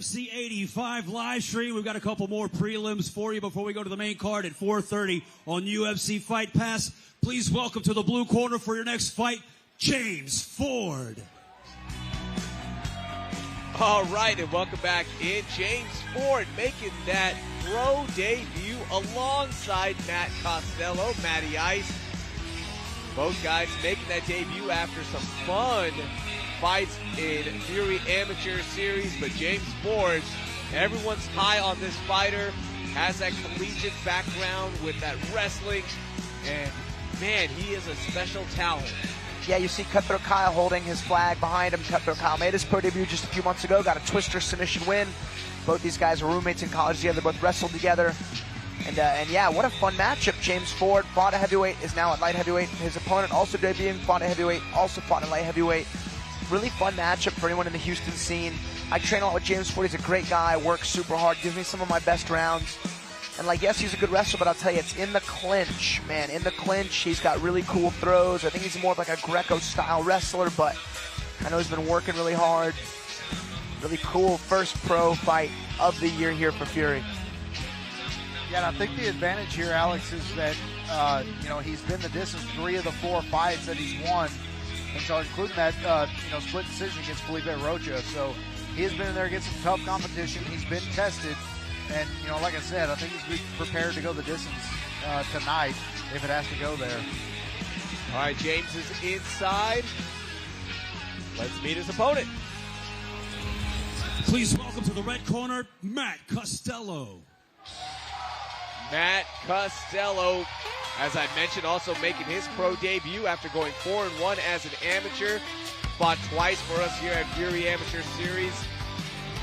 FC 85 live stream. We've got a couple more prelims for you before we go to the main card at 4:30 on UFC Fight Pass. Please welcome to the blue corner for your next fight, James Ford. All right, and welcome back in. James Ford making that pro debut alongside Matt Costello, Matty Ice. Both guys making that debut after some fun fights in Fury Amateur Series, but James Ford, everyone's high on this fighter, has that collegiate background with that wrestling, and man, he is a special talent. Yeah, you see Cutthroat Kyle holding his flag behind him. Cutthroat Kyle made his pro debut just a few months ago, got a twister submission win. Both these guys were roommates in college together, both wrestled together. And yeah, what a fun matchup. James Ford fought at heavyweight, is now at light heavyweight. His opponent also debuting, fought at heavyweight, also fought at light heavyweight. Really fun matchup for anyone in the Houston scene. I train a lot with James Ford. He's a great guy, works super hard, gives me some of my best rounds. And like, yes, he's a good wrestler, but I'll tell you, it's in the clinch, man. In the clinch, he's got really cool throws. I think he's more of like a Greco-style wrestler, but I know he's been working really hard. Really cool first pro fight of the year here for Fury. Yeah, and I think the advantage here, Alex, is that, he's been the distance 3 of the 4 fights that he's won. And so including that, split decision against Felipe Rocha. So he has been in there against some tough competition. He's been tested. And, like I said, I think he's prepared to go the distance tonight if it has to go there. All right, James is inside. Let's meet his opponent. Please welcome to the red corner, Matt Costello. Matt Costello, as I mentioned, also making his pro debut after going 4-1 as an amateur. Fought twice for us here at Fury Amateur Series.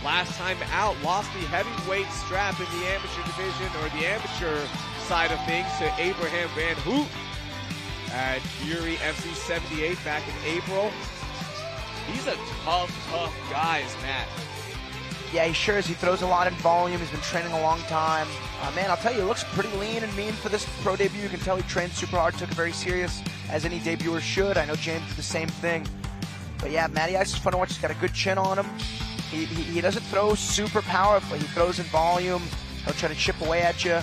Last time out, lost the heavyweight strap in the amateur division, or the amateur side of things, to Abraham Van Hoot at Fury FC 78 back in April. He's a tough guy, is Matt. Yeah, he sure is. He throws a lot in volume. He's been training a long time. Man, I'll tell you, he looks pretty lean and mean for this pro debut. You can tell he trained super hard, took it very serious, as any debuter should. I know James did the same thing. But yeah, Matty Ice is fun to watch. He's got a good chin on him. He doesn't throw super powerfully. He throws in volume. He'll try to chip away at you.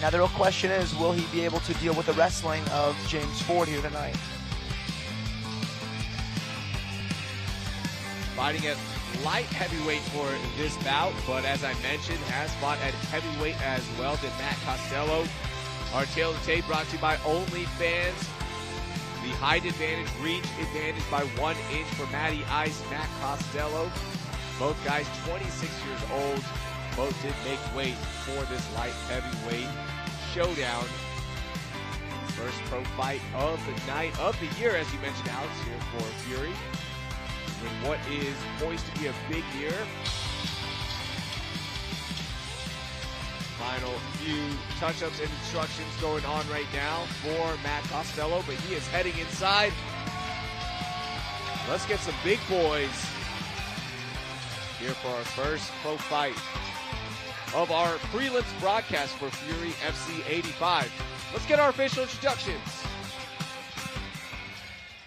Now the real question is, will he be able to deal with the wrestling of James Ford here tonight? Fighting at light heavyweight for this bout, but as I mentioned, has fought at heavyweight as well, did Matt Costello. Our tail of the tape brought to you by OnlyFans. The height advantage, reach advantage by 1 inch for Matty Ice, Matt Costello. Both guys 26 years old. Both did make weight for this light heavyweight showdown. First pro fight of the night, of the year, as you mentioned, Alex, here for Fury. In what is poised to be a big year. Final few touch-ups and instructions going on right now for Matt Costello, but he is heading inside. Let's get some big boys here for our first pro fight of our prelims broadcast for Fury FC 85. Let's get our official introductions.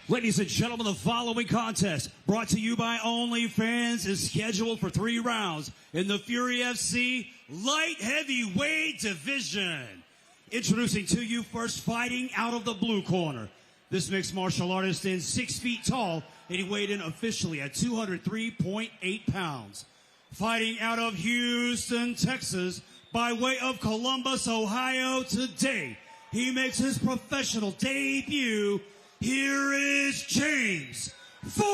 Ladies and gentlemen, the following contest, brought to you by OnlyFans, is scheduled for 3 rounds in the Fury FC light heavyweight division. Introducing to you first, fighting out of the blue corner. This mixed martial artist stands 6 feet tall, and he weighed in officially at 203.8 pounds. Fighting out of Houston, Texas, by way of Columbus, Ohio, today, he makes his professional debut. Here is James Ford.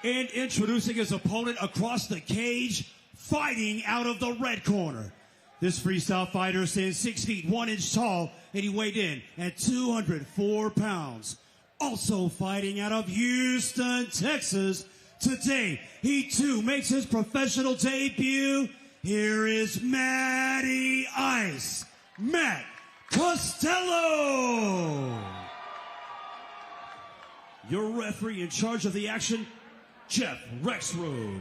And introducing his opponent across the cage, fighting out of the red corner. This freestyle fighter stands 6 feet 1 inch tall, and he weighed in at 204 pounds. Also fighting out of Houston, Texas, today, he too makes his professional debut. Here is Matty Ice, Matt Costello. Your referee in charge of the action, Jeff Rexroad.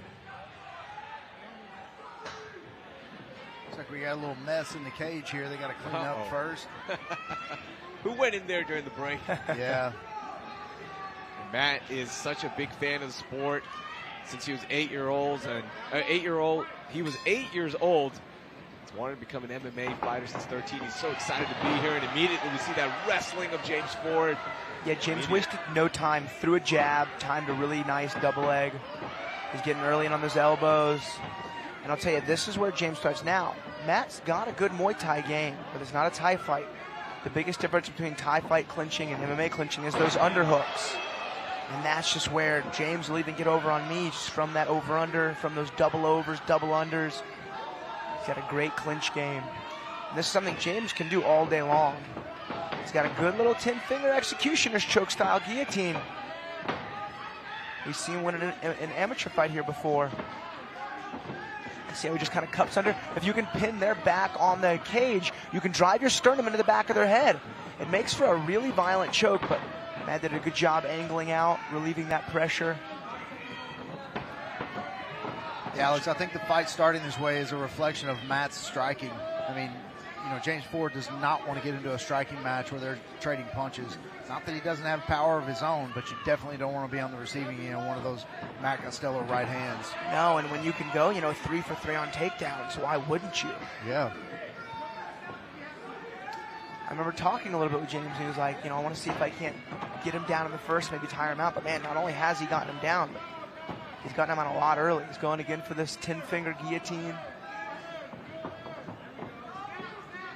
Looks like we got a little mess in the cage here. They got to clean up first. Who went in there during the break? Yeah. Matt is such a big fan of the sport since he was 8 years old. He was 8 years old. He's wanted to become an MMA fighter since 13. He's so excited to be here, and immediately we see that wrestling of James Ford. Yeah, James wasted no time. Threw a jab, timed a really nice double leg. He's getting early in on those elbows. And I'll tell you, this is where James starts now. Matt's got a good Muay Thai game, but it's not a Thai fight. The biggest difference between Thai fight clinching and MMA clinching is those underhooks. And that's just where James will even get over on me, just from that over-under, from those double overs, double unders. He's got a great clinch game. And this is something James can do all day long. He's got a good little 10-finger executioner's choke-style guillotine. We've seen one in an amateur fight here before. See how he just kind of cups under? If you can pin their back on the cage, you can drive your sternum into the back of their head. It makes for a really violent choke, but Matt did a good job angling out, relieving that pressure. Yeah, Alex, I think the fight starting this way is a reflection of Matt's striking. I mean, you know, James Ford does not want to get into a striking match where they're trading punches. Not that he doesn't have power of his own, but you definitely don't want to be on the receiving end of one of those Matt Costello right hands. No, and when you can go, 3 for 3 on takedowns, why wouldn't you? Yeah. I remember talking a little bit with James, and he was like, I want to see if I can't get him down in the first, maybe tire him out. But man, not only has he gotten him down, but he's gotten him out a lot early. He's going again for this 10-finger guillotine.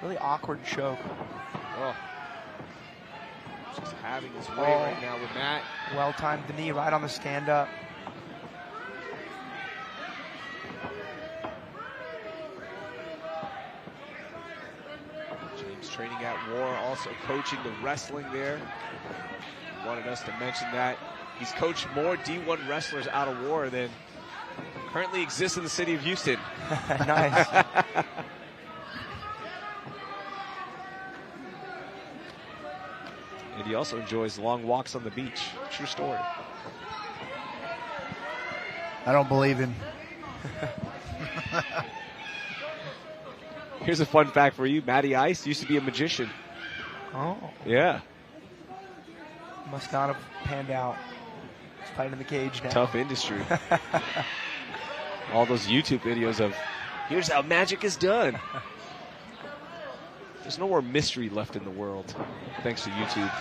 Really awkward choke. Oh. Just having his way right now with Matt. Well-timed the knee right on the stand-up. James training at War, also coaching the wrestling there. Wanted us to mention that. He's coached more D1 wrestlers out of War than currently exists in the city of Houston. Nice. And he also enjoys long walks on the beach. True story. I don't believe him. Here's a fun fact for you. Matty Ice used to be a magician. Oh. Yeah. Must not have panned out. He's fighting in the cage now. Tough industry. All those YouTube videos of, here's how magic is done. There's no more mystery left in the world, thanks to YouTube.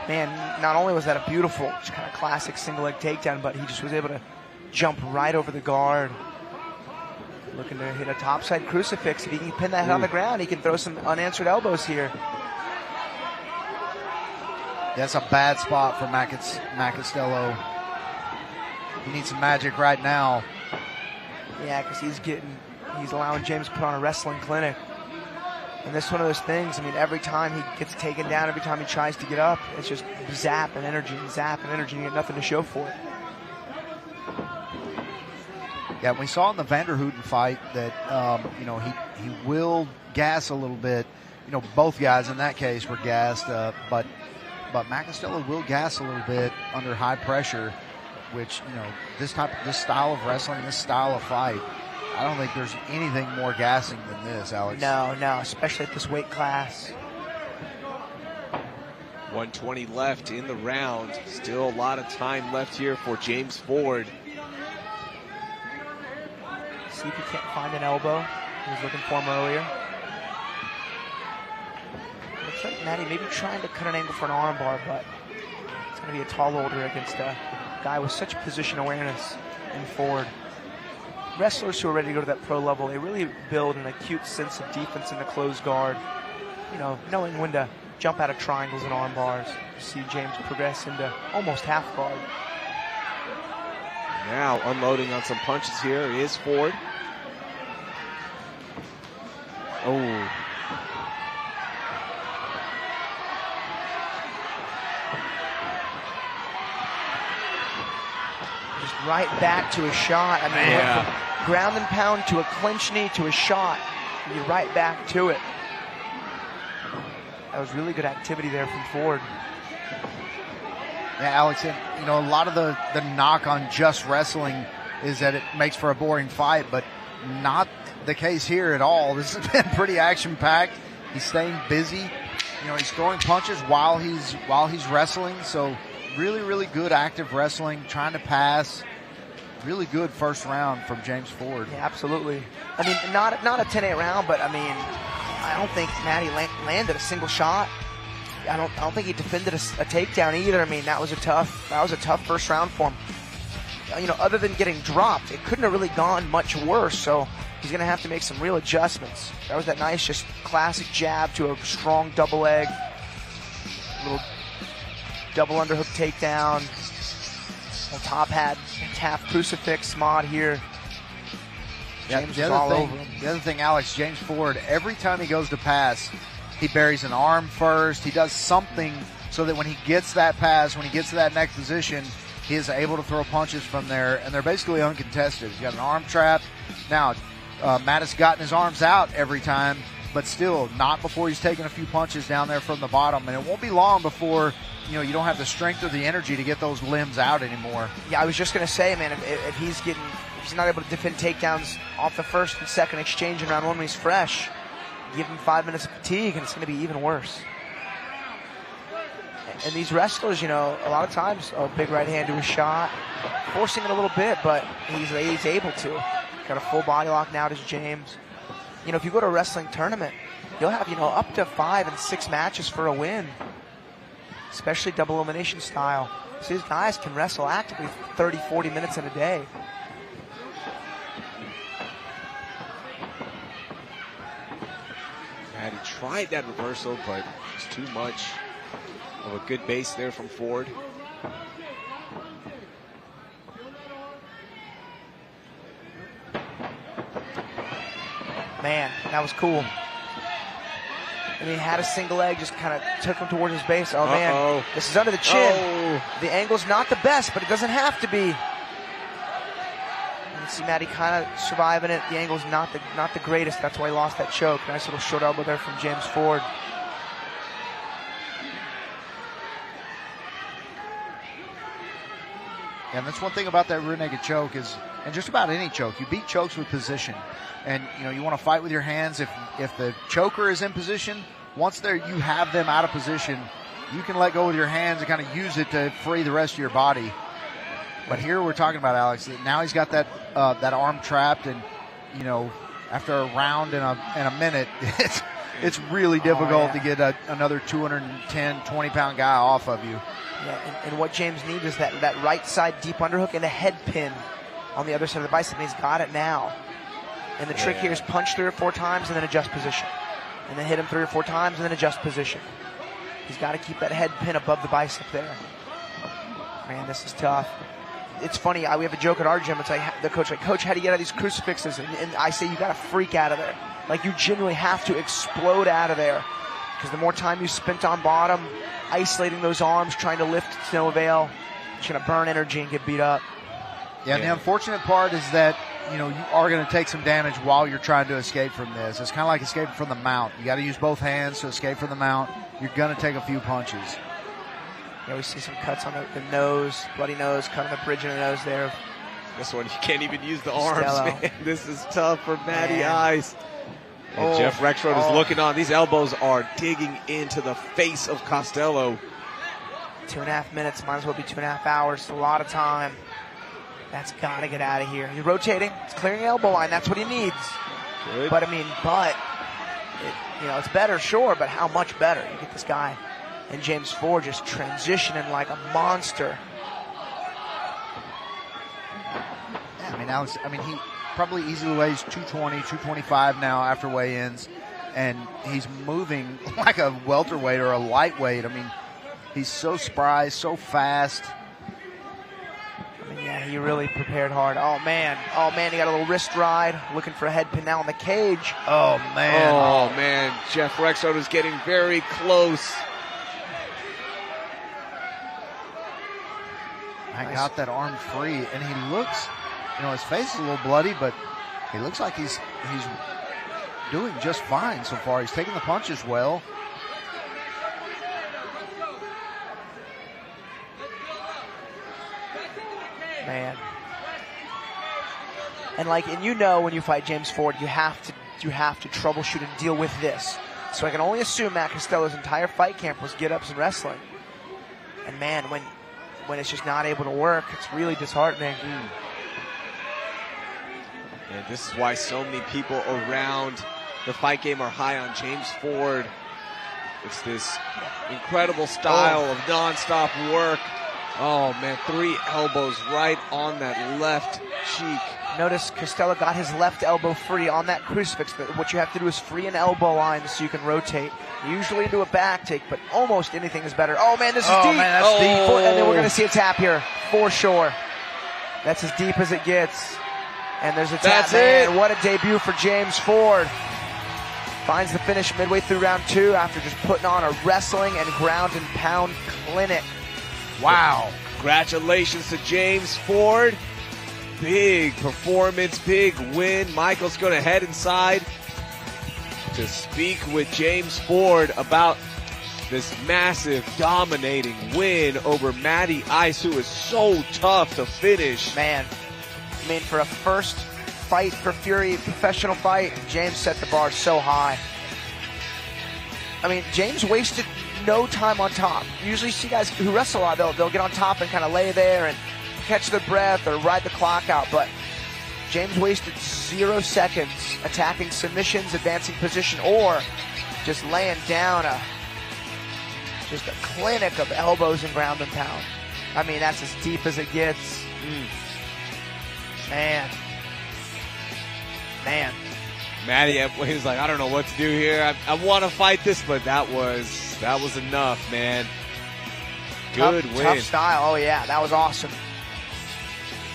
Man, not only was that a beautiful, just kind of classic single leg takedown, but he just was able to jump right over the guard. Looking to hit a topside crucifix. If he can pin that head on the ground, he can throw some unanswered elbows here. That's a bad spot for Matt Costello. He needs some magic right now. Yeah, because he's allowing James to put on a wrestling clinic. And this is one of those things, every time he gets taken down, every time he tries to get up, it's just zap and energy, and you get nothing to show for it. Yeah, we saw in the Vanderhooten fight that, he will gas a little bit. Both guys in that case were gassed, but Matt Costello will gas a little bit under high pressure, which, this style of wrestling, this style of fight, I don't think there's anything more gassing than this, Alex. No, especially at this weight class. 120 left in the round. Still a lot of time left here for James Ford. See if he can't find an elbow. He was looking for him earlier. Looks like Matty maybe trying to cut an angle for an armbar, but it's going to be a tall order against a guy with such position awareness in Ford. Wrestlers who are ready to go to that pro level, they really build an acute sense of defense in the closed guard. Knowing when to jump out of triangles and arm bars. You see James progress into almost half guard. Now unloading on some punches here is Ford. Oh. Just right back to a shot. From ground and pound to a clinch knee to a shot. You're right back to it. That was really good activity there from Ford. Yeah, Alex, a lot of the knock on just wrestling is that it makes for a boring fight, but not the case here at all. This has been pretty action-packed. He's staying busy. He's throwing punches while he's wrestling, so really, really good active wrestling, trying to pass. Really good first round from James Ford. Yeah, absolutely. I mean, not a 10-8 round, but I mean, I don't think Matty landed a single shot. I don't think he defended a takedown either. I mean, that was a tough first round for him. You know, other than getting dropped, it couldn't have really gone much worse. So he's going to have to make some real adjustments. That was that nice, just classic jab to a strong double leg, little double underhook takedown. Little top hat, half crucifix mod here. James is all over him. The other thing, Alex, James Ford, every time he goes to pass, he buries an arm first. He does something so that when he gets that pass, when he gets to that next position, he is able to throw punches from there, and they're basically uncontested. He's got an arm trap. Now, Matt has gotten his arms out every time, but still not before he's taken a few punches down there from the bottom, and it won't be long before you don't have the strength or the energy to get those limbs out anymore. Yeah, I was just going to say, man, if he's not able to defend takedowns off the first and second exchange in round one when he's fresh, give him 5 minutes of fatigue, and it's going to be even worse. And these wrestlers, a lot of times, big right hand to a shot, forcing it a little bit, but he's able to. Got a full body lock now to James. If you go to a wrestling tournament, you'll have, up to 5 and 6 matches for a win, especially double elimination style. So these guys can wrestle actively 30, 40 minutes in a day. Matty tried that reversal, but it's too much of a good base there from Ford. Man, that was cool. And he had a single leg, just kind of took him towards his base. Oh, man, this is under the chin. Oh. The angle's not the best, but it doesn't have to be. You see Matty kind of surviving it. The angle's not the greatest. That's why he lost that choke. Nice little short elbow there from James Ford. Yeah, and that's one thing about that rear naked choke is, and just about any choke, you beat chokes with position. And, you want to fight with your hands. If the choker is in position, once you have them out of position, you can let go with your hands and kind of use it to free the rest of your body. But here we're talking about, Alex, that now he's got that arm trapped, and, after a round and a minute, it's really difficult to get another 210, 20-pound guy off of you. Yeah, and what James needs is that right side deep underhook and the head pin on the other side of the bicep, and he's got it now. And the trick here is punch 3 or 4 times and then adjust position. And then hit him 3 or 4 times and then adjust position. He's got to keep that head pin above the bicep there. Man, this is tough. It's funny, we have a joke at our gym. It's like the coach, Coach, how do you get out of these crucifixes? And I say, you got to freak out of there. Like, you genuinely have to explode out of there. Because the more time you spent on bottom, isolating those arms, trying to lift to no avail, it's going to burn energy and get beat up. Yeah, and the unfortunate part is that, you are going to take some damage while you're trying to escape from this. It's kind of like escaping from the mount. You got to use both hands to escape from the mount. You're going to take a few punches. Yeah, we see some cuts on the nose, bloody nose, cut on the bridge of the nose there. This one, you can't even use the arms, Costello. man. This is tough for Matty Ice. And Oh. Jeff Rexroad is looking on. These elbows are digging into the face of Costello. 2.5 minutes, might as well be 2.5 hours. It's a lot of time. That's got to get out of here. He's rotating. It's clearing the elbow line. That's what he needs. Good. But, it's better, sure, but how much better? You get this guy and James Ford just transitioning like a monster. Yeah, Alex, he probably easily weighs 220, 225 now after weigh-ins, and he's moving like a welterweight or a lightweight. He's so spry, so fast. Yeah, he really prepared hard. Oh, man, he got a little wrist ride, looking for a head pin now in the cage. Oh, man. Oh, man. Jeff Rexroad is getting very close. I got that arm free, and he looks, his face is a little bloody, but he looks like he's doing just fine so far. He's taking the punches well. Man. And when you fight James Ford, you have to troubleshoot and deal with this. So I can only assume Matt Costello's entire fight camp was get-ups and wrestling. And man, when when it's just not able to work, it's really disheartening. And this is why so many people around the fight game are high on James Ford. It's this incredible style of nonstop work. Oh man, 3 elbows right on that left cheek. Notice Costello got his left elbow free on that crucifix, but what you have to do is free an elbow line so you can rotate. Usually into a back take, but almost anything is better. Oh man, this is deep. Man, that's deep. And then we're going to see a tap here, for sure. That's as deep as it gets. And there's a tap, That's man. it. What a debut for James Ford. Finds the finish midway through round 2 after just putting on a wrestling and ground and pound clinic. Wow. Congratulations to James Ford. Big performance, big win. Michael's going to head inside to speak with James Ford about this massive, dominating win over Matty Ice, who is so tough to finish. Man, I mean, for a first fight for Fury, professional fight, James set the bar so high. I mean, James wasted no time on top. Usually you see guys who wrestle a lot, they'll get on top and kind of lay there and catch their breath or ride the clock out, but James wasted 0 seconds attacking submissions, advancing position, or just laying down just a clinic of elbows and ground and pound. I mean, that's as deep as it gets. Man. Matty, he was like, I don't know what to do here. I want to fight this, but that was enough, man. Good win. Tough style. Oh yeah, that was awesome.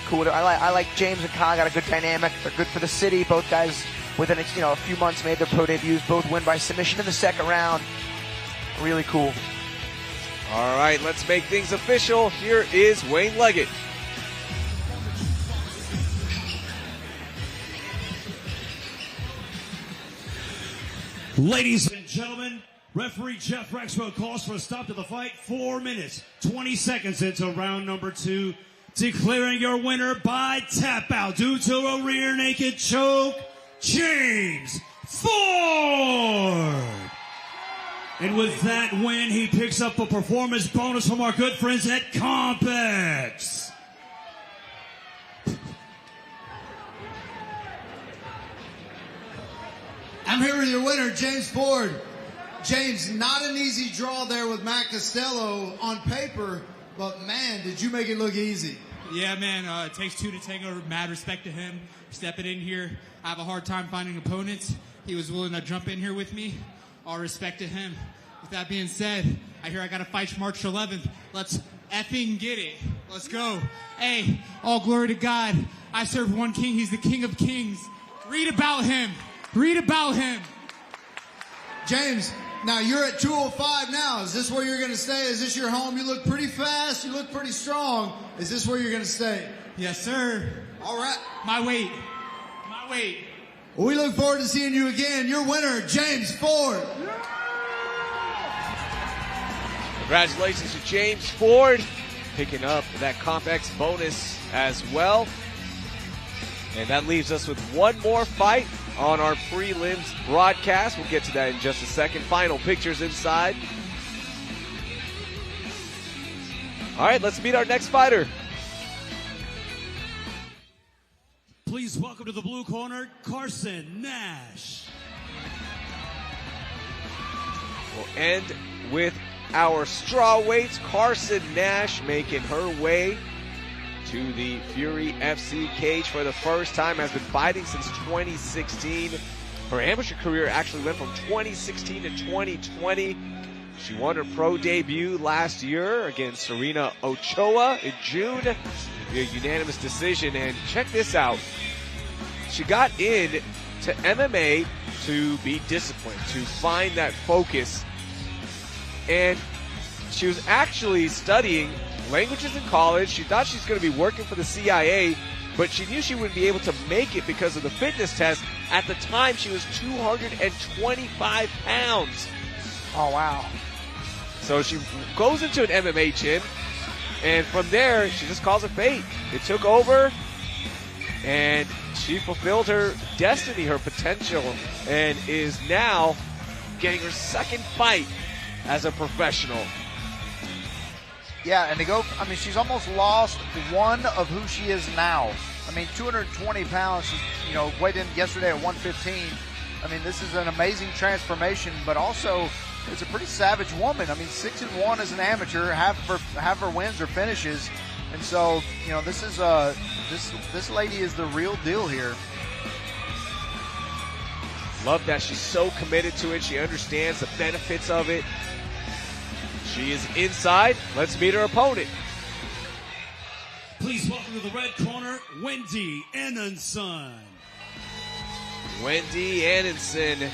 Cool. I like James and Kyle got a good dynamic. They're good for the city. Both guys within a few months made their pro debuts. Both win by submission in the second round. Really cool. All right, let's make things official. Here is Wayne Leggett. Ladies and gentlemen, referee Jeff Rexroth calls for a stop to the fight. 4 minutes, 20 seconds into round number 2. Declaring your winner by tap out due to a rear naked choke, James Ford. And with that win, he picks up a performance bonus from our good friends at Compex. I'm here with your winner, James Ford. James, not an easy draw there with Matt Costello on paper, but man, did you make it look easy. Yeah, man, it takes 2 to tango. Mad respect to him stepping in here. I have a hard time finding opponents. He was willing to jump in here with me. All respect to him. With that being said, I hear I got a fight March 11th. Let's effing get it. Let's go. Hey, all glory to God. I serve one king. He's the King of Kings. Read about him. Read about him. James, now you're at 205 now. Is this where you're going to stay? Is this your home? You look pretty fast. You look pretty strong. Is this where you're going to stay? Yes, sir. All right. My weight. My weight. Well, we look forward to seeing you again. Your winner, James Ford. Congratulations to James Ford, picking up that Compex bonus as well. And that leaves us with one more fight on our prelims broadcast. We'll get to that in just a second. Final pictures inside. All right, let's meet our next fighter. Please welcome to the blue corner, Carsyn Nash. We'll end with our straw weights. Carsyn Nash making her way to the Fury FC cage for the first time. Has been fighting since 2016. Her amateur career actually went from 2016 to 2020. She won her pro debut last year against Serena Ochoa in June via unanimous decision. And check this out. She got in to MMA to be disciplined, to find that focus. And she was actually studying languages in college. She thought she was going to be working for the CIA, but she knew she wouldn't be able to make it because of the fitness test. At the time, she was 225 pounds. Oh, wow. So she goes into an MMA gym, and from there, she just calls it fate. It took over, and she fulfilled her destiny, her potential, and is now getting her second fight as a professional. Yeah, and to go, I mean, she's almost lost one of who she is now. I mean, 220 pounds, she's, you know, weighed in yesterday at 115. I mean, this is an amazing transformation, but also it's a pretty savage woman. I mean, 6-1 as an amateur, half her wins or finishes. And so, you know, this is this lady is the real deal here. Love that she's so committed to it. She understands the benefits of it. She is inside. Let's meet her opponent. Please welcome to the red corner, Wendy Anundson. Wendy Anundson.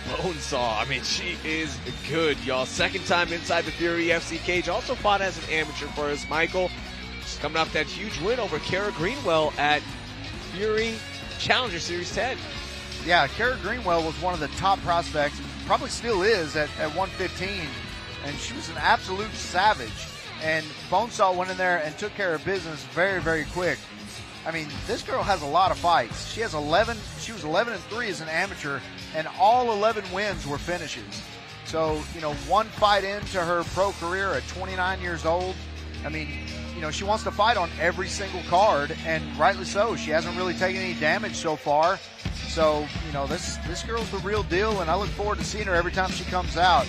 Bonesaw. I mean, she is good, y'all. Second time inside the Fury FC cage. Also fought as an amateur for us, Michael. She's coming off that huge win over Kara Greenwell at Fury Challenger Series 10. Yeah, Kara Greenwell was one of the top prospects, probably still is at 115, and she was an absolute savage. And Bonesaw went in there and took care of business very, very quick. I mean, this girl has a lot of fights. She has 11. She was 11-3 as an amateur, and all 11 wins were finishes. So, you know, one fight into her pro career at 29 years old. I mean, you know, she wants to fight on every single card, and rightly so. She hasn't really taken any damage so far. So, you know, this girl's the real deal, and I look forward to seeing her every time she comes out.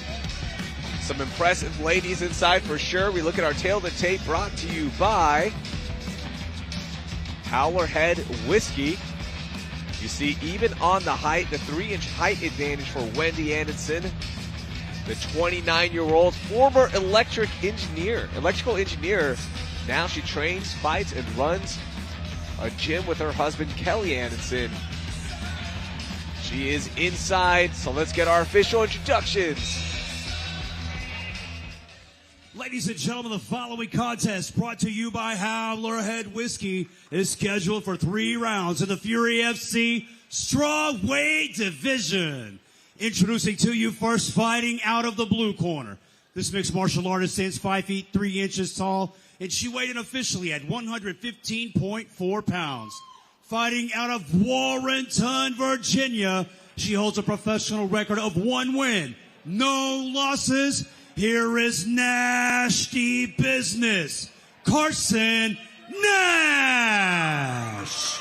Some impressive ladies inside for sure. We look at our tail of the tape brought to you by Howlerhead Whiskey. You see, even on the height, the 3-inch height advantage for Wendy Anundson, the 29-year-old former electrical engineer. Now she trains, fights, and runs a gym with her husband, Kelly Anundson. She is inside, so let's get our official introductions. Ladies and gentlemen, the following contest brought to you by Howlerhead Whiskey is scheduled for 3 rounds in the Fury FC Strawweight Division. Introducing to you first, fighting out of the blue corner. This mixed martial artist stands 5 feet 3 inches tall, and she weighed in officially at 115.4 pounds. Fighting out of Warrenton, Virginia, she holds a professional record of 1 win, no losses. Here is Nasty Business, Carsyn Nash.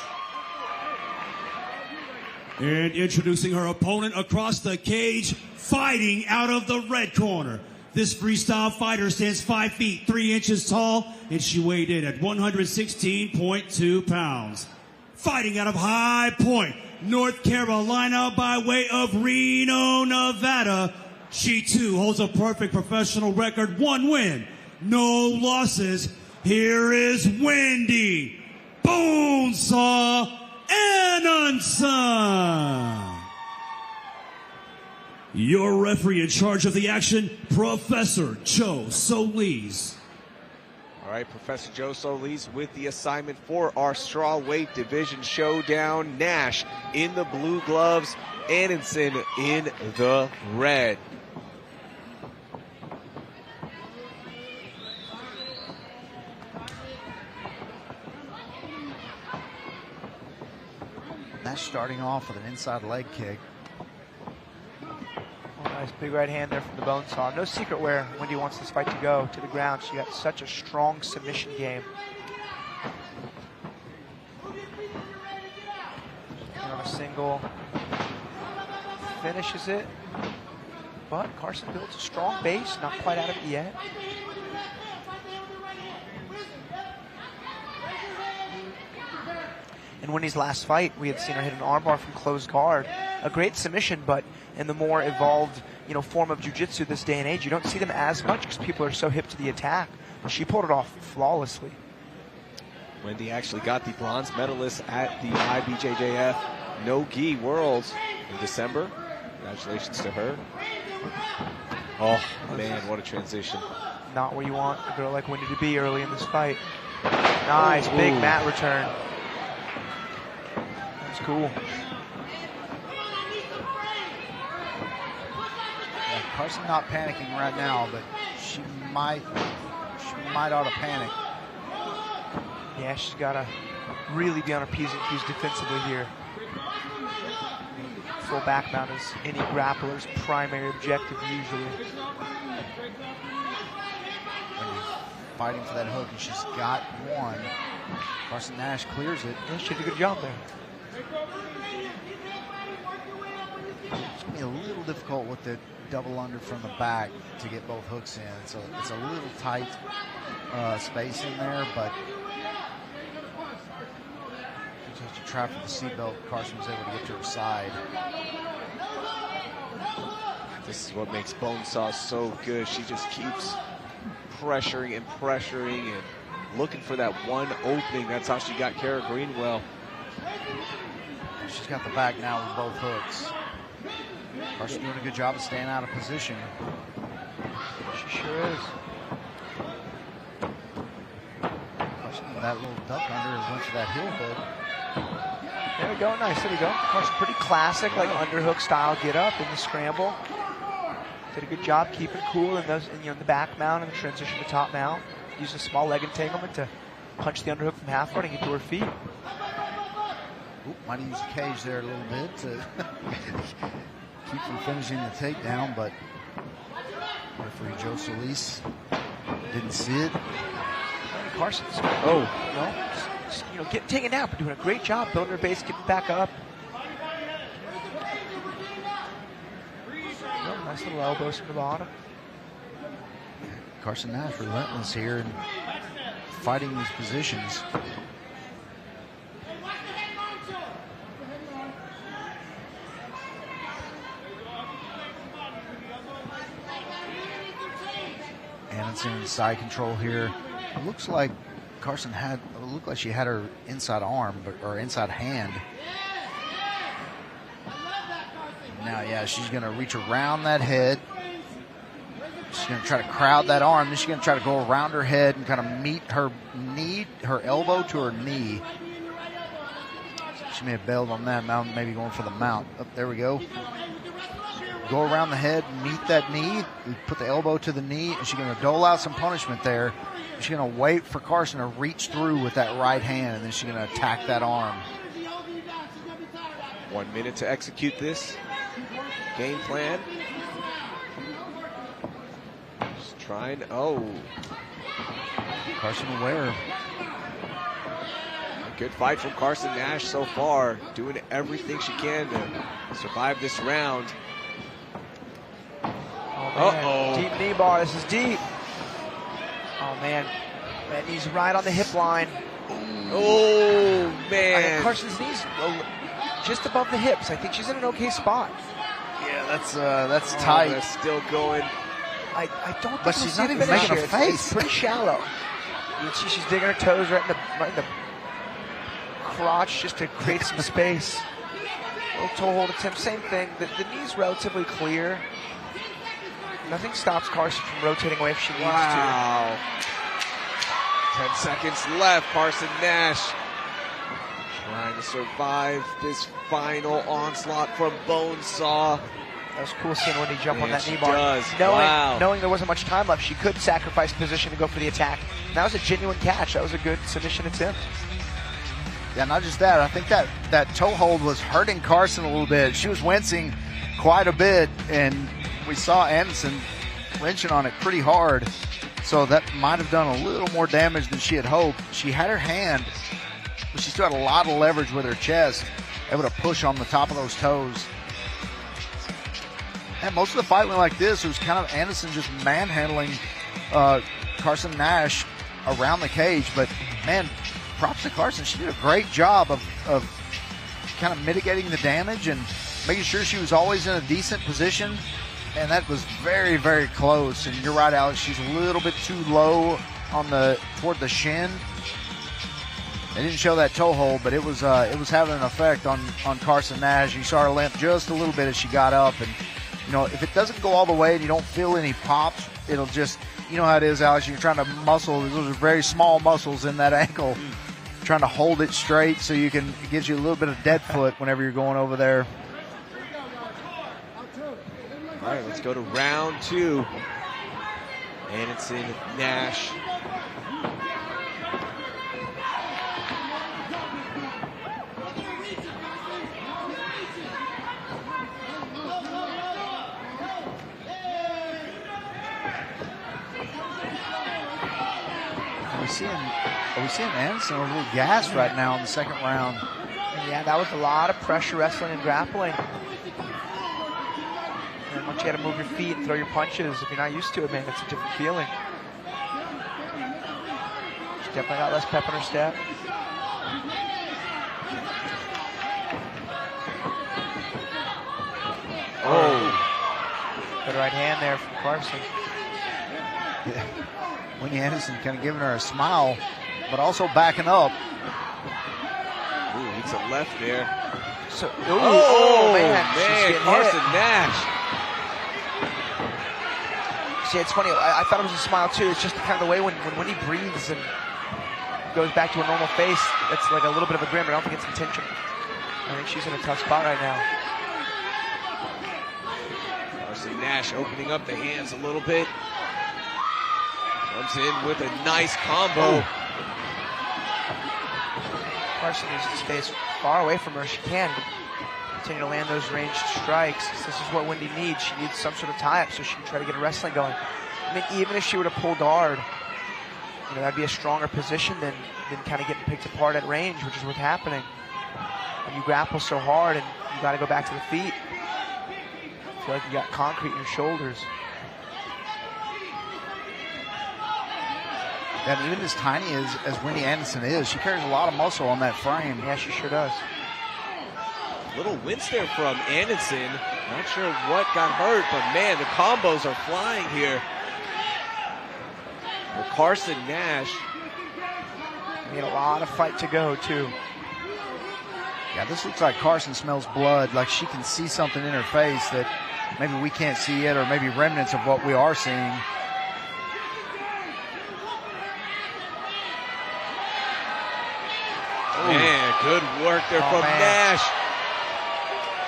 And introducing her opponent across the cage, fighting out of the red corner. This freestyle fighter stands 5 feet 3 inches tall, and she weighed in at 116.2 pounds. Fighting out of High Point, North Carolina by way of Reno, Nevada, she too holds a perfect professional record, 1 win, no losses. Here is Wendy Bonesaw Anundson. Your referee in charge of the action, Professor Joe Solis. All right, Professor Joe Solis with the assignment for our strawweight division showdown. Nash in the blue gloves, Anundson in the red. Nash starting off with an inside leg kick. Oh, nice big right hand there from the Bonesaw. No secret where Wendy wants this fight to go, to the ground. She got such a strong submission game. And on a single, finishes it. But Carsyn builds a strong base, not quite out of it yet. In Wendy's last fight, we had seen her hit an armbar from closed guard. A great submission, but in the more evolved, you know, form of jiu-jitsu this day and age, you don't see them as much because people are so hip to the attack. She pulled it off flawlessly. Wendy actually got the bronze medalist at the IBJJF No-Gi Worlds in December. Congratulations to her. Oh, man, what a transition. Not where you want a girl like Wendy to be early in this fight. Nice, big mat return. That's cool. Yeah, Carsyn not panicking right now, but she might ought to panic. Yeah, she's got to really be on her P's and Q's defensively here. Full back mount is any grappler's primary objective usually. fighting for that hook, and she's got one. Carsyn Nash clears it. Yeah, she did a good job there. It's going to be a little difficult with the double under from the back to get both hooks in. So it's a little tight space in there, but just to try for the seatbelt, Carsyn was able to get to her side. This is what makes Bonesaw so good. She just keeps pressuring and pressuring and looking for that one opening. That's how she got Kara Greenwell. She's got the back now with both hooks. Carsyn doing a good job of staying out of position. She sure is. Carsyn with that little duck under and went for that heel hook. There we go, nice, there we go. Carsyn, pretty classic, like underhook style get up in the scramble. Did a good job keeping cool in those, in the back mount and the transition to top mount. Used a small leg entanglement to punch the underhook from half guard and get to her feet. Oop, might have used the cage there a little bit to keep from finishing the takedown, but referee Joe Solis didn't see it. Carsyn's getting taken out, but doing a great job building her base, getting back up. Nice little elbows from the bottom. Carsyn Nash relentless here and fighting these positions. Anundson in side control here. It looks like Carsyn looked like she had her inside arm or inside hand. Now, yeah, she's going to reach around that head. She's going to try to crowd that arm. Then she's going to try to go around her head and kind of meet her knee, her elbow to her knee. She may have bailed on that. Now maybe going for the mount. Oh, there we go. Go around the head, meet that knee, put the elbow to the knee, and she's going to dole out some punishment there. She's going to wait for Carsyn to reach through with that right hand, and then she's going to attack that arm. 1 minute to execute this game plan. Just trying. Carsyn aware. A good fight from Carsyn Nash so far, doing everything she can to survive this round. Oh, deep knee bar. This is deep. Oh, man. That knee's right on the hip line. Oh, man. Carsyn's knee's just above the hips. I think she's in an okay spot. Yeah, that's tight. That's still going. I don't think but she's not even making a face. It's pretty shallow. You can see she's digging her toes right in the crotch just to create some space. Little toe hold attempt, same thing. The knee's relatively clear. Nothing stops Carsyn from rotating away if she needs to. 10 seconds left. Carsyn Nash trying to survive this final onslaught from Bonesaw. That was cool seeing Wendy jump on that knee she bar. does. Knowing there wasn't much time left, she could sacrifice position to go for the attack. And that was a genuine catch. That was a good submission attempt. Yeah, not just that. I think that toe hold was hurting Carsyn a little bit. She was wincing quite a bit, and we saw Anundson wrenching on it pretty hard. So that might have done a little more damage than she had hoped. She had her hand, but she still had a lot of leverage with her chest, able to push on the top of those toes. And most of the fight went like this. It was kind of Anundson just manhandling Carsyn Nash around the cage. But, man, props to Carsyn. She did a great job of kind of mitigating the damage and making sure she was always in a decent position. And that was very, very close. And you're right, Alex. She's a little bit too low on toward the shin. They didn't show that toe hold, but it was having an effect on Carsyn Nash. You saw her limp just a little bit as she got up. And, you know, if it doesn't go all the way and you don't feel any pops, it'll just, you know how it is, Alex. You're trying to muscle. Those are very small muscles in that ankle. Trying to hold it straight so it gives you a little bit of dead foot whenever you're going over there. All right, let's go to round 2. Anundson, Nash. seeing Anundson a little gassed right now in the second round? Yeah, that was a lot of pressure wrestling and grappling. And once you got to move your feet and throw your punches, if you're not used to it, man, it's a different feeling. She definitely got less pep in her step. Oh. Good right hand there from Carsyn. Yeah. Wendy Anundson kind of giving her a smile, but also backing up. Ooh, it's a left there. So, man, she's Carsyn hit. Nash. See, it's funny. I thought it was a smile too. It's just kind of the way when Wendy breathes and goes back to a normal face. It's like a little bit of a grin, but I don't think it's intentional. I think she's in a tough spot right now. Carsyn Nash opening up the hands a little bit. Comes in with a nice combo. Carsyn needs to stay as far away from her as she can. Continue to land those ranged strikes. This is what Wendy needs. She needs some sort of tie-up so she can try to get her wrestling going. I mean, even if she were to pull guard, you know, that'd be a stronger position than kind of getting picked apart at range, which is what's happening. When you grapple so hard and you got to go back to the feet, I feel like you got concrete in your shoulders. And even as tiny as Wendy Anundson is, she carries a lot of muscle on that frame. Yeah, she sure does. Little wince there from Anundson. Not sure what got hurt, but man, the combos are flying here. For Carsyn Nash. We had a lot of fight to go, too. Yeah, this looks like Carsyn smells blood, like she can see something in her face that maybe we can't see it, or maybe remnants of what we are seeing. Man, good work there from man. Nash.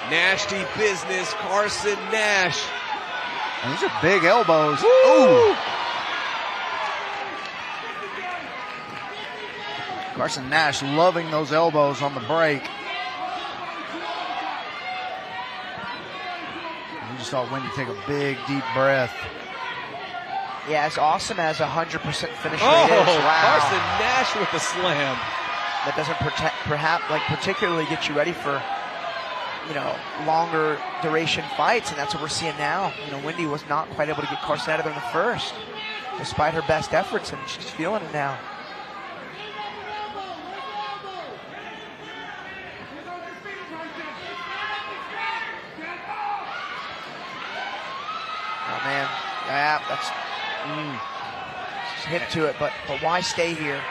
Nasty business, Carsyn Nash. And these are big elbows. Woo! Ooh. Carsyn Nash loving those elbows on the break. We just saw Wendy take a big, deep breath. Yeah, as awesome as 100% finish rate is. Carsyn Wow. Nash with the slam. That doesn't perhaps particularly get you ready for, you know, longer duration fights, and that's what we're seeing now. You know, Wendy was not quite able to get Carsyn out of there in the first, despite her best efforts, and she's feeling it now. Oh man, yeah, that's she's hit to it, but why stay here?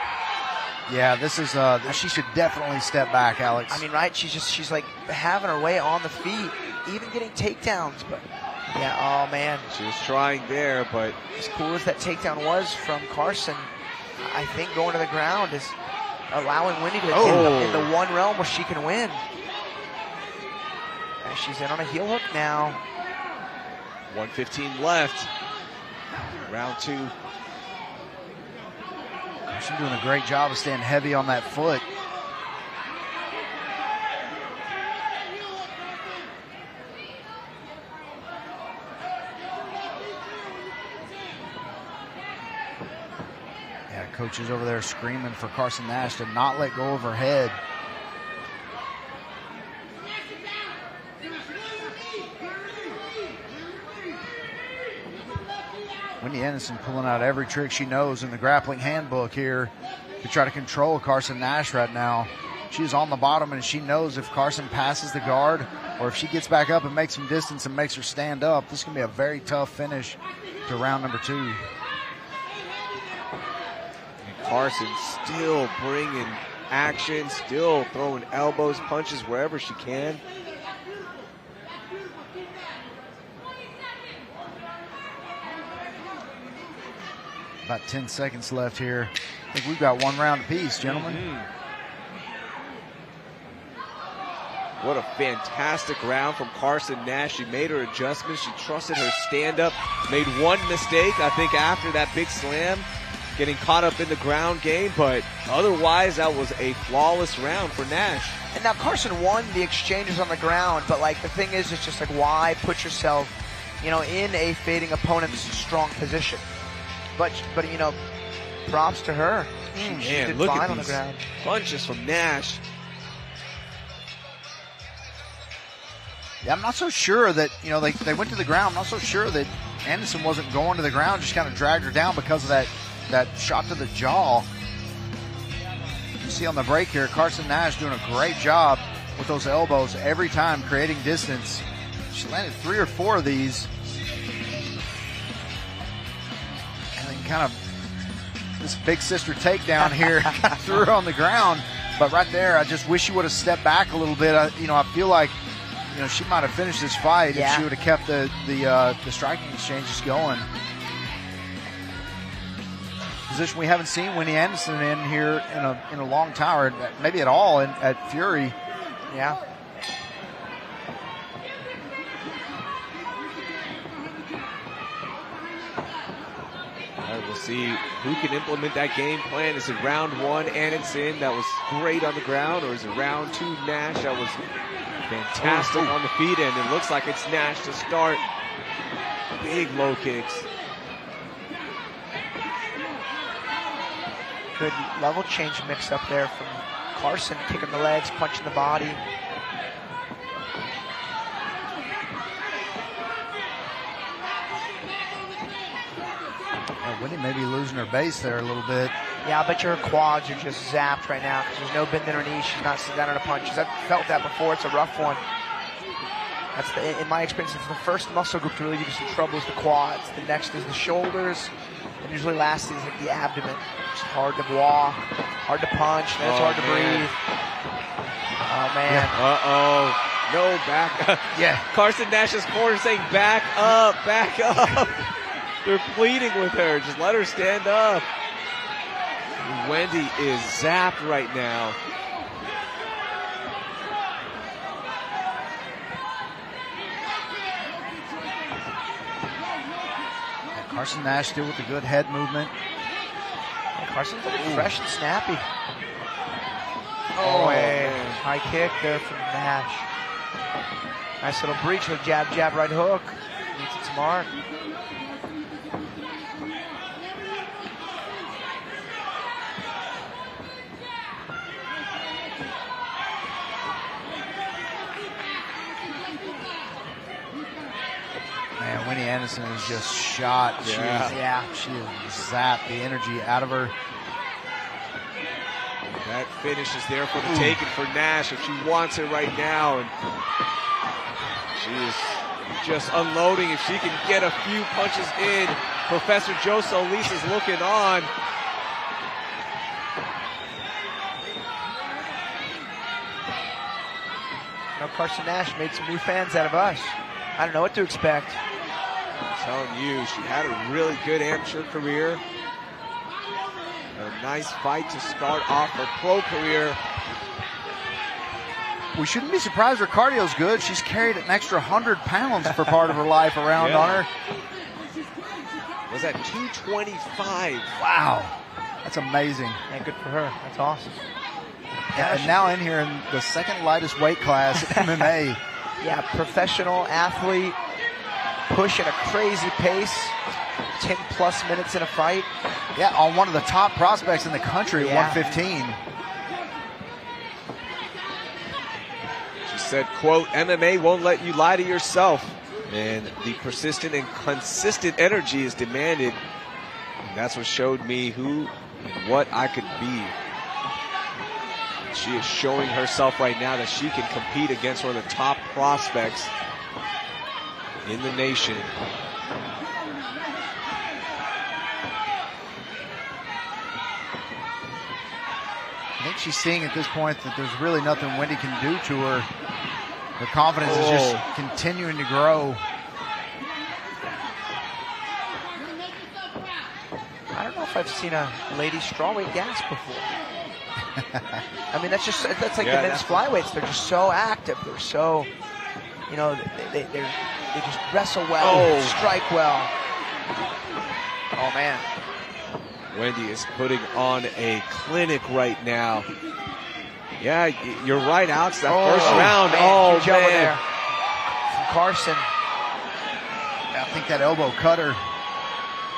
Yeah, this is, she should definitely step back, Alex. I mean, right? She's like having her way on the feet, even getting takedowns. But yeah, oh man, She was trying there, but as cool as that takedown was from Carsyn, I think going to the ground is allowing Wendy to get in the one realm where she can win. And she's in on a heel hook now. 1:15 left. Round two. She's doing a great job of staying heavy on that foot. Yeah, coach is over there screaming for Carsyn Nash to not let go of her head. Wendy Anundson pulling out every trick she knows in the grappling handbook here to try to control Carsyn Nash right now. She's on the bottom, and she knows if Carsyn passes the guard or if she gets back up and makes some distance and makes her stand up, this is going to be a very tough finish to round number two. And Carsyn still bringing action, still throwing elbows, punches wherever she can. About 10 seconds left here. I think we've got one round apiece, gentlemen. What a fantastic round from Carsyn Nash. She made her adjustments. She trusted her stand-up. Made one mistake, I think, after that big slam, getting caught up in the ground game. But otherwise, that was a flawless round for Nash. And now Carsyn won the exchanges on the ground, but like the thing is, it's just like, why put yourself, you know, in a fading opponent's strong position? But you know, props to her. Man, look at these punches from Nash. Yeah, I'm not so sure that, you know, they went to the ground. I'm not so sure that Anundson wasn't going to the ground, just kind of dragged her down because of that shot to the jaw. You see on the break here, Carsyn Nash doing a great job with those elbows every time, creating distance. She landed 3 or 4 of these. And then kind of this big sister takedown here kind of threw her on the ground. But right there, I just wish she would have stepped back a little bit. I feel like, you know, she might have finished this fight if she would have kept the striking exchanges going. Position we haven't seen Wendy Anundson in here in a long time, or maybe at all at Fury. Yeah. All right, we'll see who can implement that game plan. Is it round 1 Anundson that was great on the ground, or is it round 2 Nash that was fantastic on the feet end? It looks like it's Nash to start. Big low kicks. Good level change mix up there from Carsyn, kicking the legs, punching the body. Wendy may be losing her base there a little bit. Yeah, I bet your quads are just zapped right now because there's no bend in her knee. She's not sitting down on a punch. I've felt that before. It's a rough one. In my experience, it's the first muscle group to really give you some trouble is the quads. The next is the shoulders. And usually last is like the abdomen. It's hard to walk, hard to punch, and it's hard to breathe. Oh, man. Yeah. Uh-oh. No, back. Yeah. Carsyn Nash's corner saying, back up, back up. They're pleading with her. Just let her stand up. Wendy is zapped right now. Carsyn Nash still with a good head movement. Carsyn's looking fresh and snappy. Oh, man. High kick there from Nash. Nice little breach with jab, jab, right hook. Meets its mark. Man, Wendy Anundson is just shot. Yeah. She is zapped the energy out of her. That finish is there for the taking for Nash if she wants it right now. And she is just unloading. If she can get a few punches in, Professor Joe Solis is looking on. You know, Carsyn Nash made some new fans out of us. I don't know what to expect. I'm telling you, she had a really good amateur career. A nice fight to start off her pro career. We shouldn't be surprised her cardio's good. She's carried an extra 100 pounds for part of her life around on her. Was at 225. Wow. That's amazing. And good for her. That's awesome. Yeah, and now in here in the second lightest weight class at MMA. Yeah, professional athlete, pushing a crazy pace, 10 plus minutes in a fight. Yeah, on one of the top prospects in the country at 115. She said, quote, MMA won't let you lie to yourself. And the persistent and consistent energy is demanded. And that's what showed me who and what I could be. She is showing herself right now that she can compete against one of the top prospects in the nation. I think she's seeing at this point that there's really nothing Wendy can do to her. Her confidence is just continuing to grow. I don't know if I've seen a lady strawweight gasp before. I mean, that's like the men's flyweights. They're just so active. They're so, you know, they just wrestle well, strike well. Oh, man. Wendy is putting on a clinic right now. Yeah, you're right, Alex. That first round. Man, huge elbow there from Carsyn. I think that elbow cut her.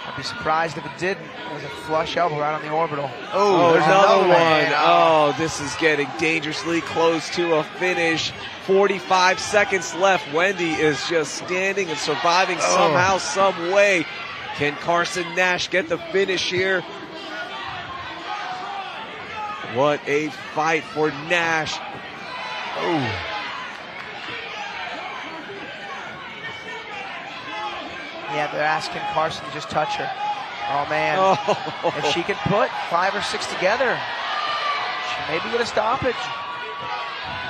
I'd be surprised if it didn't. It was a flush elbow right on the orbital. Oh, there's another one. Man. Oh, this is getting dangerously close to a finish. 45 seconds left. Wendy is just standing and surviving somehow, some way. Can Carsyn Nash get the finish here? What a fight for Nash. Oh. Yeah, they're asking Carsyn to just touch her. Oh, man. Oh. If she can put 5 or 6 together, she may be going to stoppage.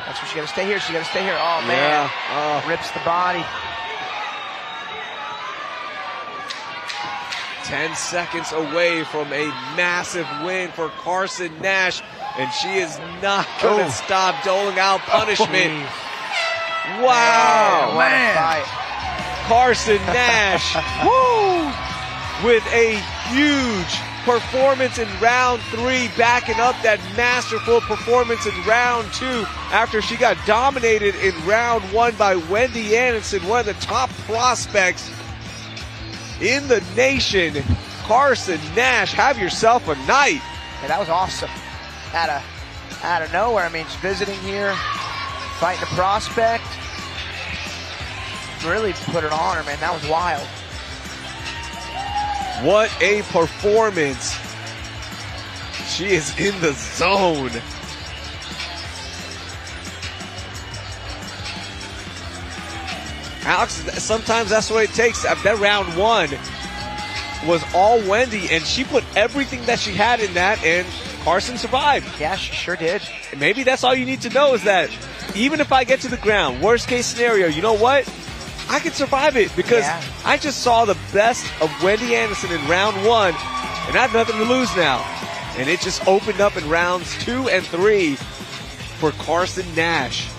That's where she got to stay here. She got to stay here. Oh, man. Yeah. Rips the body. 10 seconds away from a massive win for Carsyn Nash, and she is not going to stop doling out punishment. Wow. What a fight. Carsyn Nash, woo, with a huge performance in round 3, backing up that masterful performance in round 2 after she got dominated in round 1 by Wendy Anundson, one of the top prospects in the nation. Carsyn Nash, have yourself a night. Yeah, that was awesome. Out of nowhere. I mean, she's visiting here, fighting a prospect. Really put it on her, man. That was wild. What a performance. She is in the zone. Alex, sometimes that's what it takes. That round 1 was all Wendy, and she put everything that she had in that, and Carsyn survived. Yeah, she sure did. And maybe that's all you need to know, is that even if I get to the ground, worst case scenario, you know what? I can survive it, because I just saw the best of Wendy Anundson in round 1, and I have nothing to lose now. And it just opened up in rounds 2 and 3 for Carsyn Nash.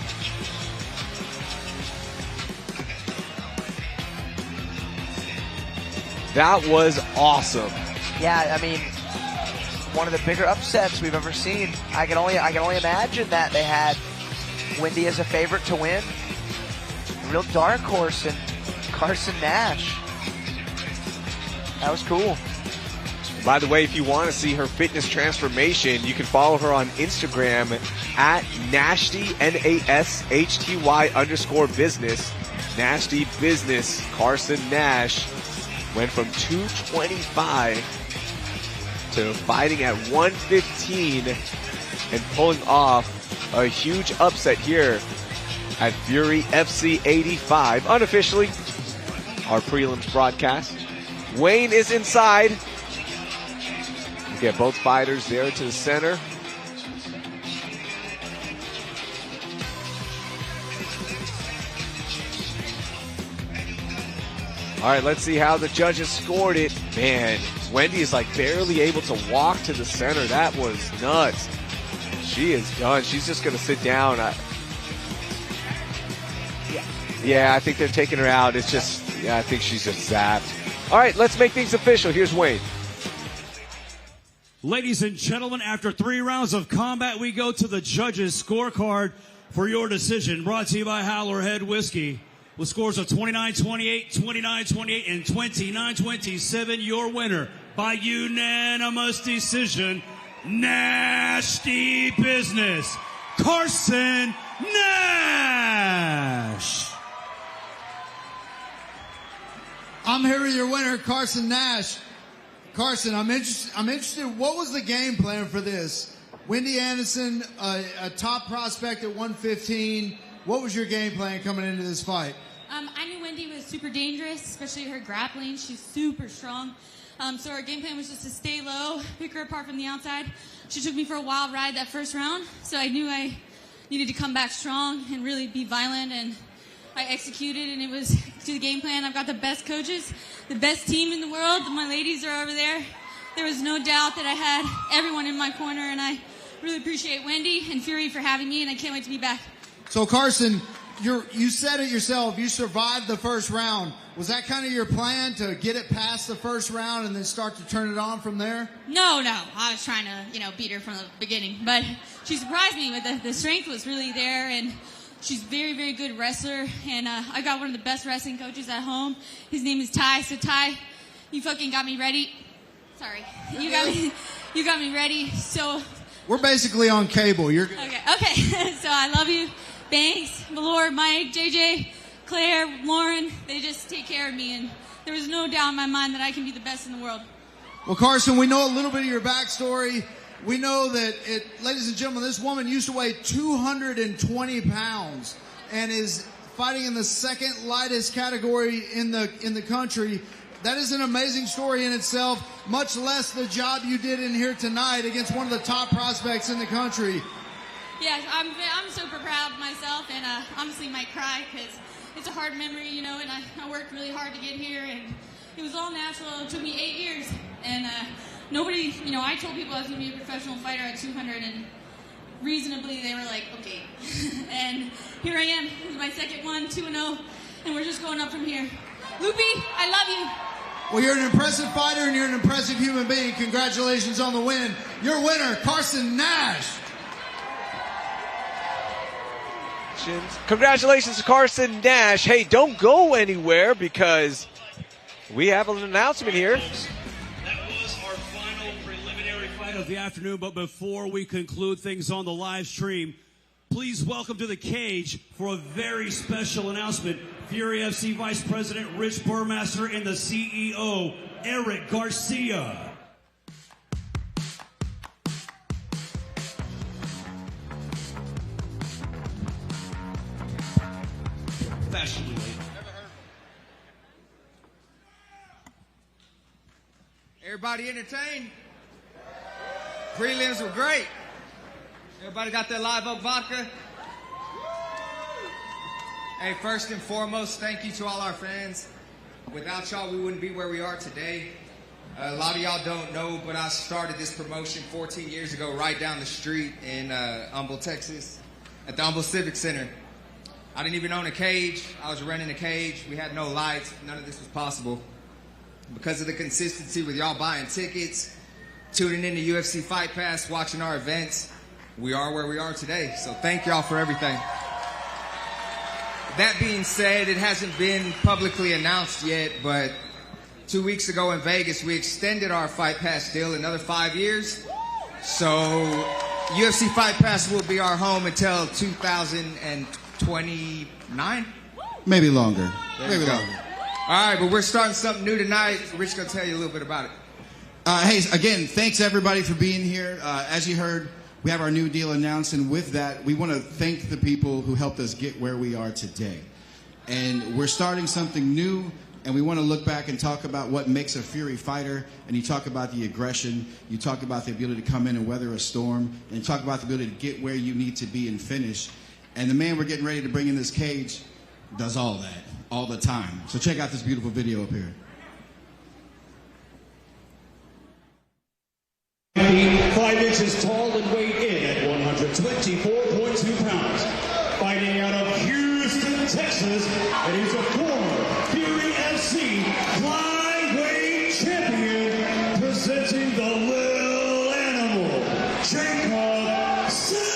That was awesome. Yeah, I mean, one of the bigger upsets we've ever seen. I can only imagine that they had Wendy as a favorite to win. A real dark horse in Carsyn Nash. That was cool. By the way, if you want to see her fitness transformation, you can follow her on Instagram at Nashty, NASHTY_business. Nasty Business. Carsyn Nash went from 225 to fighting at 115 and pulling off a huge upset here at Fury FC 85. Unofficially, our prelims broadcast. Wayne is inside. We get both fighters there to the center. All right, let's see how the judges scored it. Man, Wendy is like barely able to walk to the center. That was nuts. She is done. She's just going to sit down. Yeah, I think they're taking her out. It's just, I think she's just zapped. All right, let's make things official. Here's Wayne. Ladies and gentlemen, after 3 rounds of combat, we go to the judges' scorecard for your decision. Brought to you by Howler Head Whiskey. With scores of 29-28, 29-28, and 29-27, your winner by unanimous decision, Nasty Business, Carsyn Nash. I'm here with your winner, Carsyn Nash. Carsyn, I'm interested. What was the game plan for this? Wendy Anundson, a top prospect at 115. What was your game plan coming into this fight? I knew Wendy was super dangerous, especially her grappling. She's super strong. So our game plan was just to stay low, pick her apart from the outside. She took me for a wild ride that first round, so I knew I needed to come back strong and really be violent, and I executed, and it was to the game plan. I've got the best coaches, the best team in the world. My ladies are over there. There was no doubt that I had everyone in my corner, and I really appreciate Wendy and Fury for having me, and I can't wait to be back. So, Carsyn, you said it yourself. You survived the first round. Was that kind of your plan, to get it past the first round and then start to turn it on from there? No. I was trying to, beat her from the beginning. But she surprised me with the strength was really there, and she's a very, very good wrestler. And I got one of the best wrestling coaches at home. His name is Ty. So, Ty, You fucking got me ready. Sorry. You got me ready. So We're basically on cable. You're good. Okay. So I love you. Thanks. Valor, Mike, JJ, Claire, Lauren. They just take care of me, and there was no doubt in my mind that I can be the best in the world. Well, Carsyn, we know a little bit of your backstory. We know that, ladies and gentlemen, this woman used to weigh 220 pounds and is fighting in the second lightest category in the country. That is an amazing story in itself, much less the job you did in here tonight against one of the top prospects in the country. Yeah, I'm super proud of myself, and honestly might cry because it's a hard memory, you know, and I worked really hard to get here, and it was all natural. It took me 8 years, and nobody, you know, I told people I was going to be a professional fighter at 200, and reasonably they were like, okay. And here I am. This is my second one, 2-0, and we're just going up from here. Loopy, I love you. Well, you're an impressive fighter, and you're an impressive human being. Congratulations on the win. Your winner, Carsyn Nash. Congratulations to Carsyn Nash. Hey, don't go anywhere because we have an announcement here. That was our final preliminary fight of the afternoon, but before we conclude things on the live stream, please welcome to the cage for a very special announcement, Fury FC Vice President Rich Burmaster and the CEO, Eric Garcia. Fashionably late. Everybody entertained? Prelims were great. Everybody got their Live Oak vodka? Hey, first and foremost, thank you to all our fans. Without y'all, we wouldn't be where we are today. A lot of y'all don't know, but I started this promotion 14 years ago right down the street in Humble, Texas, at the Humble Civic Center. I didn't even own a cage. I was renting a cage. We had no lights. None of this was possible. Because of the consistency with y'all buying tickets, tuning in to UFC Fight Pass, watching our events, we are where we are today. So thank y'all for everything. That being said, it hasn't been publicly announced yet, but 2 weeks ago in Vegas, we extended our Fight Pass deal another 5 years. So UFC Fight Pass will be our home until 2029? Maybe longer. Maybe longer. All right, but we're starting something new tonight. Rich is going to tell you a little bit about it. Hey, again, thanks everybody for being here. As you heard, we have our new deal announced, and with that, we want to thank the people who helped us get where we are today. And we're starting something new, and we want to look back and talk about what makes a Fury fighter. And you talk about the aggression, you talk about the ability to come in and weather a storm, and you talk about the ability to get where you need to be and finish. And the man we're getting ready to bring in this cage does all that, all the time. So check out this beautiful video up here. 5 inches tall and weighed in at 124.2 pounds. Fighting out of Houston, Texas, and he's a former Fury FC flyweight champion, presenting the little animal, Jacob Silva.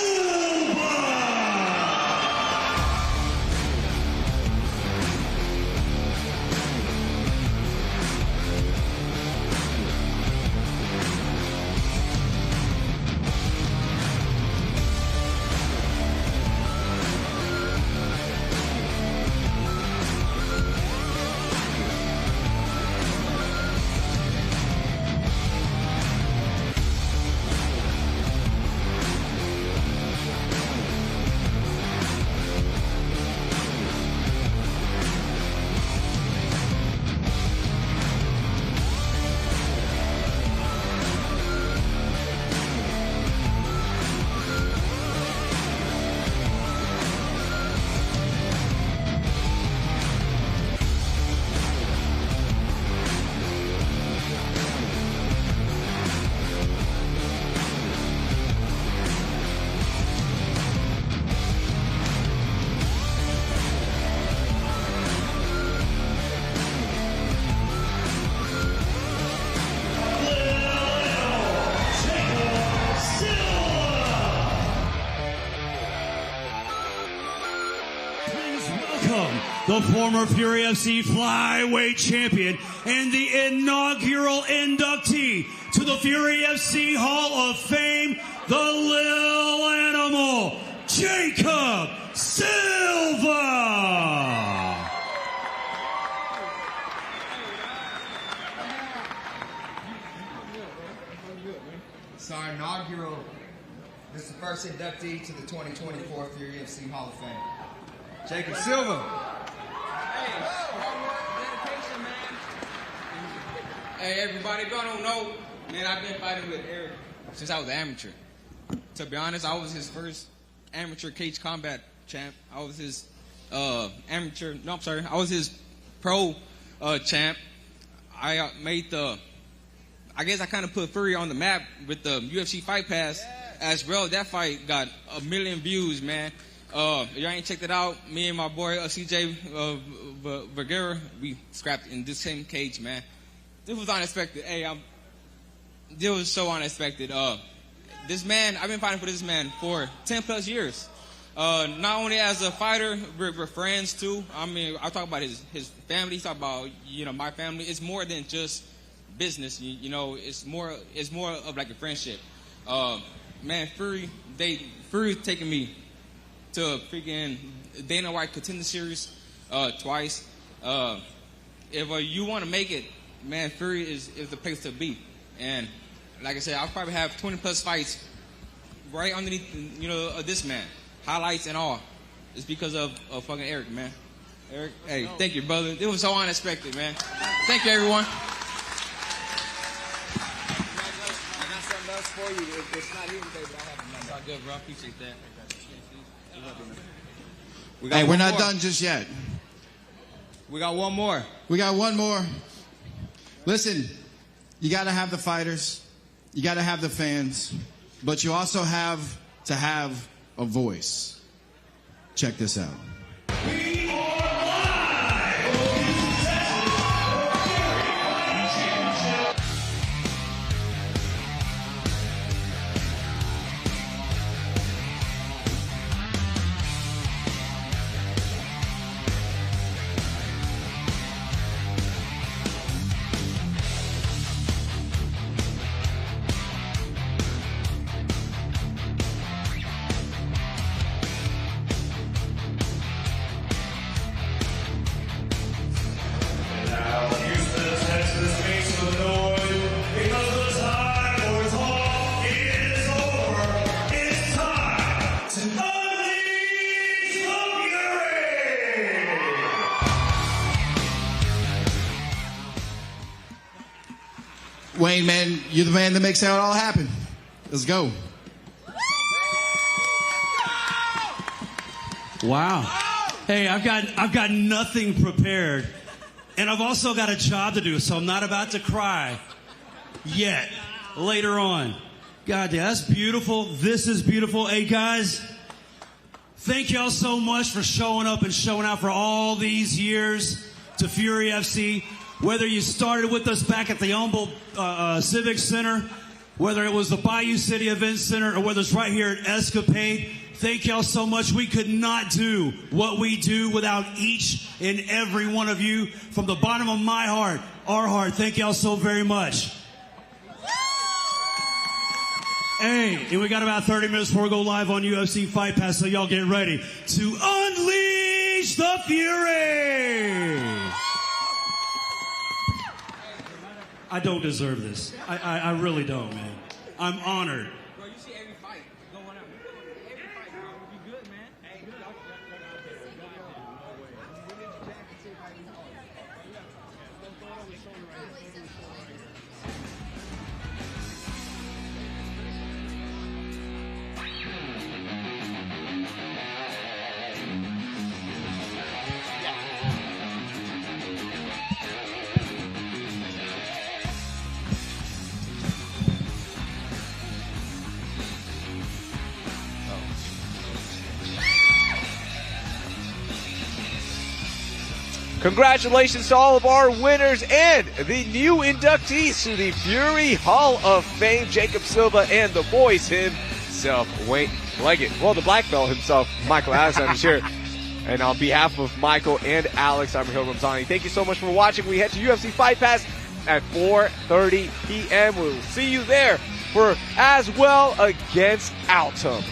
the former Fury FC flyweight champion and the inaugural inductee to the Fury FC Hall of Fame, the Lil Animal, Jacob Silva. It's our inaugural. This is the first inductee to the 2024 Fury FC Hall of Fame, Jacob Silva. Hey, everybody, if y'all don't know, man, I've been fighting with Eric since I was an amateur. To be honest, I was his first amateur cage combat champ. I was his I was his pro champ. I made I guess I kind of put Fury on the map with the UFC Fight Pass as well. That fight got 1 million views, man. If y'all ain't checked it out, me and my boy CJ Vergara, we scrapped in this same cage, man. This was unexpected. Hey, this was so unexpected. This man, I've been fighting for this man for 10 plus years. Not only as a fighter, we're friends too. I mean, I talk about his family. He talk about, my family. It's more than just business. It's more of like a friendship. Man, Fury taking me to a freaking Dana White Contender Series twice. If you want to make it, man, Fury is the place to be. And like I said, I'll probably have 20 plus fights right underneath, this man. Highlights and all. It's because of fucking Eric, man. Eric, hey, thank you, brother. It was so unexpected, man. Thank you, everyone. I got something else for you. It's not here today, but I have it. It's all good, bro. I appreciate that. Hey, we're not done just yet. We got one more. We got one more. Listen, you got to have the fighters. You got to have the fans. But you also have to have a voice. Check this out. Wayne, man, you're the man that makes it all happen. Let's go. Wow. Hey, I've got nothing prepared, and I've also got a job to do, so I'm not about to cry yet. Later on. God, that's beautiful. This is beautiful. Hey, guys, thank y'all so much for showing up and showing out for all these years to Fury FC. Whether you started with us back at the Humboldt Civic Center, whether it was the Bayou City Event Center, or whether it's right here at Escapade, thank y'all so much. We could not do what we do without each and every one of you. From the bottom of my heart, our heart, thank y'all so very much. Hey, and we got about 30 minutes before we go live on UFC Fight Pass, so y'all get ready to unleash the Fury! I don't deserve this. I really don't, man. I'm honored. Bro, you see every fight going on. Every fight, bro. It'll be good, man. Hey, good. Congratulations to all of our winners and the new inductees to the Fury Hall of Fame, Jacob Silva and the voice himself, Wayne Leggett. Well, the black belt himself, Michael Addison, I'm sure. And on behalf of Michael and Alex, I'm Rahil Ramzani. Thank you so much for watching. We head to UFC Fight Pass at 4:30 p.m. We'll see you there for As Well against Altum.